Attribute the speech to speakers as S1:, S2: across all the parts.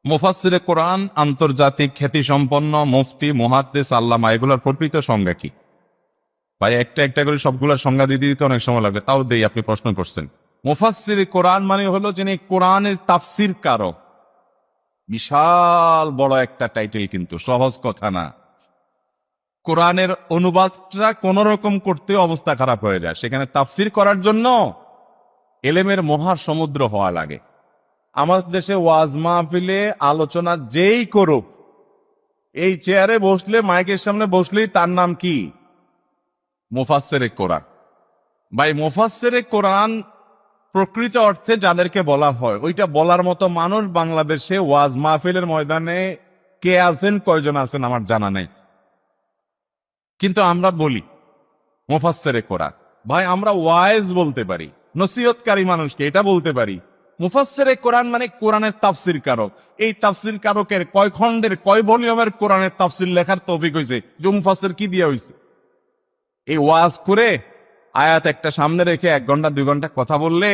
S1: মুফাসসিরে কোরআন, আন্তর্জাতিক খ্যাতিসম্পন্ন মুফতি, মুহাদ্দিস, আল্লামা, এগুলোর প্রকৃত সংজ্ঞা কি? ভাই একটা একটা করে সবগুলোর সংজ্ঞা দিতে অনেক সময় লাগবে, তাও দেই, আপনি প্রশ্ন করছেন। মুফাসসিরে কোরআন মানে হলো যিনি কোরআনের তাফসির কারক। বিশাল বড় একটা টাইটেল, কিন্তু সহজ কথা না। কোরআনের অনুবাদটা কোন রকম করতে অবস্থা খারাপ হয়ে যায়, সেখানে তাফসির করার জন্য এলেমের মহাসমুদ্র হওয়া লাগে। আমাদের দেশে ওয়াজ মাহফিলে আলোচনা যেই করুক, এই চেয়ারে বসলে, মাইকের সামনে বসলেই তার নাম কি? মুফাসসিরে কোরআন। ভাই মুফাসসিরে কোরআন প্রকৃত অর্থে যাদেরকে বলা হয়, ওইটা বলার মতো মানুষ বাংলাদেশে ওয়াজ মাহফিলের ময়দানে কে আছেন, কয়জন আছেন আমার জানা নেই। কিন্তু আমরা বলি মুফাসসিরে কোরআন। ভাই আমরা ওয়াইজ বলতে পারি, নসিহতকারী মানুষকে এটা বলতে পারি। মুফাসসিরে কোরআন মানে কোরআনের তাফসির কারক। এই তাফসির কারকের কয় খণ্ডের, কয় ভলিউমের কোরআনের তাফসির লেখার তৌফিক হয়েছে? যে মুফাসসির কি দিয়া হয়েছে? এই ওয়াজ করে আয়াত একটা সামনে রেখে 1 ঘন্টা 2 ঘন্টা কথা বললে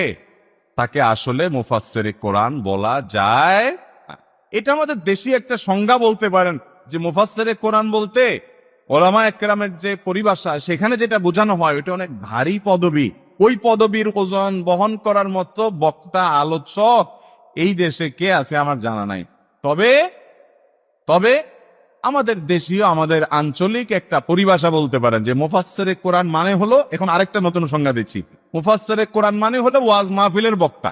S1: তাকে আসলে মুফাসসিরে কোরআন বলা যায়? এটা আমাদের দেশি একটা সংজ্ঞা বলতে পারেন, যে মুফাসসিরে কোরআন বলতে উলামায়ে কেরামের যে পরিভাষা, সেখানে যেটা বোঝানো হয় ওইটা অনেক ভারী পদবী। ওই পদবীর ওজন বহন করার মতো বক্তা, আলোচক এই দেশে কে আছে আমার জানা নাই। তবে তবে আমাদের দেশীয়, আমাদের আঞ্চলিক একটা পরিভাষা বলতে পারেন যে মুফাসসিরে কোরআন মানে হলো, এখন আরেকটা নতুন সংজ্ঞা দিচ্ছি, মুফাসসিরে কোরআন মানে হলো ওয়াজ মাহফিলের বক্তা।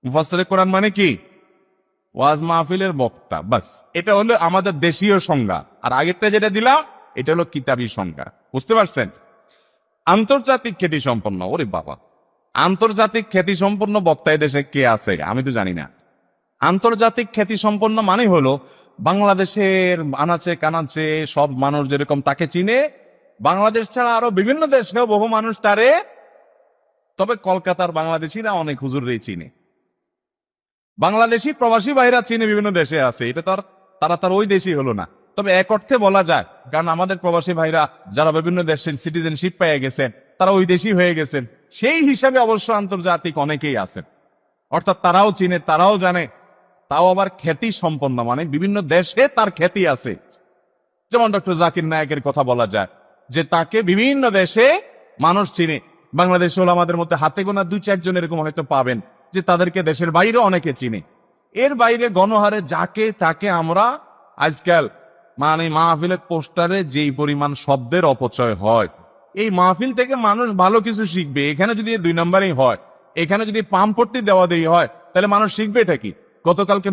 S1: মুফাসসিরে কোরআন মানে কি? ওয়াজ মাহফিলের বক্তা, বাস। এটা হলো আমাদের দেশীয় সংজ্ঞা। আর আগেরটা যেটা দিলাম এটা হলো কিতাবী সংজ্ঞা। বুঝতে পারছেন? আন্তর্জাতিক খ্যাতি সম্পন্ন, ওরে বাবা, আন্তর্জাতিক খ্যাতি সম্পন্ন বক্তা দেশে কে আছে আমি তো জানি না। আন্তর্জাতিক খ্যাতি সম্পন্ন মানে হলো বাংলাদেশের আনাচে কানাচে সব মানুষ যেরকম তাকে চিনে, বাংলাদেশ ছাড়া আরো বিভিন্ন দেশেও বহু মানুষ তারে, তবে কলকাতার বাংলাদেশিরা অনেক হুজুরই চিনে। বাংলাদেশি প্রবাসী ভাইরা চীনে বিভিন্ন দেশে আছে, এটা তারা তার ওই দেশই হলো না। তবে এক অর্থে বলা যায়, কারণ আমাদের প্রবাসী ভাইরা যারা বিভিন্ন দেশের সিটিজেনশিপ পেয়ে গেছেন, তারা ওই দেশই হয়ে গেছেন, সেই হিসাবে অবশ্য আন্তর্জাতিক অনেকেই আছেন। অর্থাৎ তারাও চিনে, তারাও জানে, তাও আবার খ্যাতি সম্পন্ন, মানে বিভিন্ন দেশে তার খ্যাতি আছে। যেমন ডক্টর জাকির নায়েকের কথা বলা যায়, যে তাকে বিভিন্ন দেশে মানুষ চিনে। বাংলাদেশে হলো আমাদের মধ্যে হাতে গোনা 2-4 জন এরকম হয়তো পাবেন, যে তাদেরকে দেশের বাইরে অনেকে চিনে। এর বাইরে গণহারে যাকে তাকে আমরা আজকাল, মানে মাহফিলের পোস্টারে যেই পরিমাণ শব্দের অপচয় হয়, এই মাহফিল থেকে মানুষ ভালো কিছু শিখবে। এখানে যদি 2 নম্বরই হয়, এখানে যদি পাম্পট্টি দেওয়া দেই হয়, তাহলে মানুষ শিখবে এটা কি? গতকালকে